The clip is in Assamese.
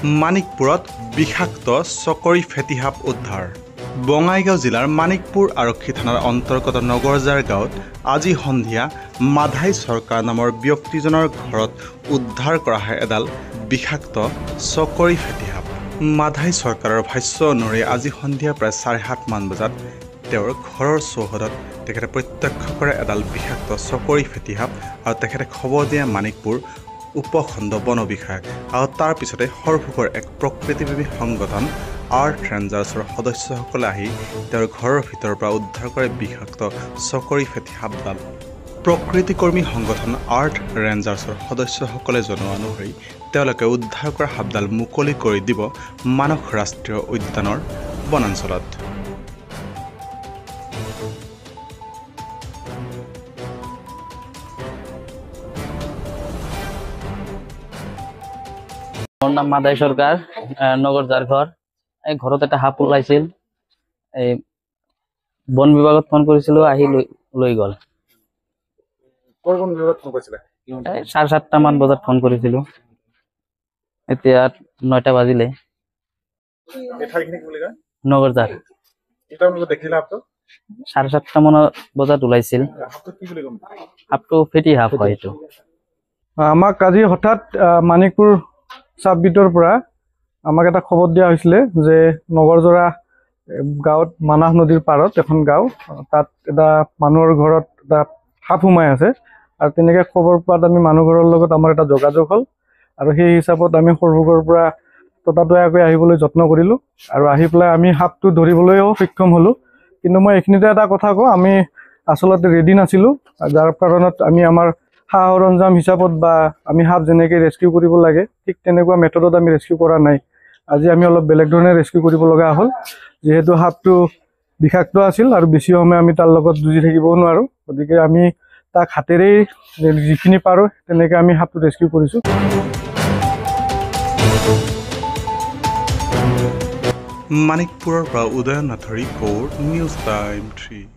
মানিকপুৰত বিষাক্ত চকৰি ফেটি সাপ উদ্ধাৰ। বঙাইগাঁও জিলাৰ মানিকপুৰ আৰক্ষী থানাৰ অন্তৰ্গত নগৰজাৰ গাঁৱত আজি সন্ধিয়া মাধাই চৰকাৰ নামৰ ব্যক্তিজনৰ ঘৰত উদ্ধাৰ কৰা হয় এডাল বিষাক্ত চকৰি ফেটি সাপ। মাধাই চৰকাৰৰ ভাষ্য অনুসৰি আজি সন্ধিয়া প্ৰায় 7:30 মান বজাত তেওঁৰ ঘৰৰ চৌহদত তেখেতে প্ৰত্যক্ষ কৰে এডাল বিষাক্ত চকৰি ফেটি সাপ আৰু তেখেতে খবৰ দিয়ে মানিকপুৰ উপখণ্ড বন বিষয়াক আৰু তাৰ পিছতে সৰভোগৰ এক প্ৰকৃতিপ্ৰেমী সংগঠন আৰ্থ ৰেঞ্জাৰ্ছৰ সদস্যসকলে আহি তেওঁৰ ঘৰৰ ভিতৰৰ পৰা উদ্ধাৰ কৰে বিষাক্ত চকৰি ফেটি সাপডাল। প্ৰকৃতিকৰ্মী সংগঠন আৰ্থ ৰেঞ্জাৰ্ছৰ সদস্যসকলে জনোৱা অনুসৰি তেওঁলোকে উদ্ধাৰ কৰা সাপডাল মুকলি কৰি দিব মানস ৰাষ্ট্ৰীয় উদ্যানৰ বনাঞ্চলত। মোৰ নাম মাধাই চৰকাৰ, নগৰজাৰ ঘৰ। এই ঘৰত এটা সাপ ওলাইছিল, এই বন বিভাগত ফোন কৰিছিলো, আহি লৈ গ'ল। 7:30 মান বজাত ফোন কৰিছিলো, এতিয়া 9টা বাজিলে। নগৰজাৰ 7:30 মান বজাত ওলাইছিল। সাপটো ফেটি সাপ হয়। এইটো আমাক আজি হঠাৎ মানিকপুৰ চাববিটৰ পৰা আমাক এটা খবৰ দিয়া হৈছিলে যে নগৰজৰা গাঁৱত মানাহ নদীৰ পাৰত এখন গাঁও, তাত এটা মানুহৰ ঘৰত এটা সাপ সোমাই আছে। আৰু তেনেকৈ খবৰ পোৱাত আমি মানুহ ঘৰৰ লগত আমাৰ এটা যোগাযোগ হ'ল আৰু সেই হিচাপত আমি সৰভোগৰ পৰা ততাতৈয়াকৈ আহিবলৈ যত্ন কৰিলোঁ আৰু আহি পেলাই আমি সাপটো ধৰিবলৈও সক্ষম হ'লোঁ। কিন্তু মই এইখিনিতে এটা কথা কওঁ, আমি আচলতে ৰেডি নাছিলোঁ, যাৰ কাৰণত আমি আমাৰ সা সৰঞ্জাম হিচাপত বা আমি সাপ যেনেকৈ ৰেস্কিউ কৰিব লাগে ঠিক তেনেকুৱা মেথডত আমি ৰেস্কিউ কৰা নাই। আজি আমি অলপ বেলেগ ধৰণে ৰেস্কিউ কৰিব লগা হ'ল, যিহেতু সাপটো বিষাক্ত আছিল আৰু বেছি সময় আমি তাৰ লগত যুঁজি থাকিবও নোৱাৰোঁ। গতিকে আমি তাক হাতেৰেই যিখিনি পাৰোঁ তেনেকৈ আমি সাপটো ৰেস্কিউ কৰিছোঁ। মানিকপুৰৰ পৰা উদয়ন নাথৰ ৰিপৰ্ট, নিউজ টাইম 3।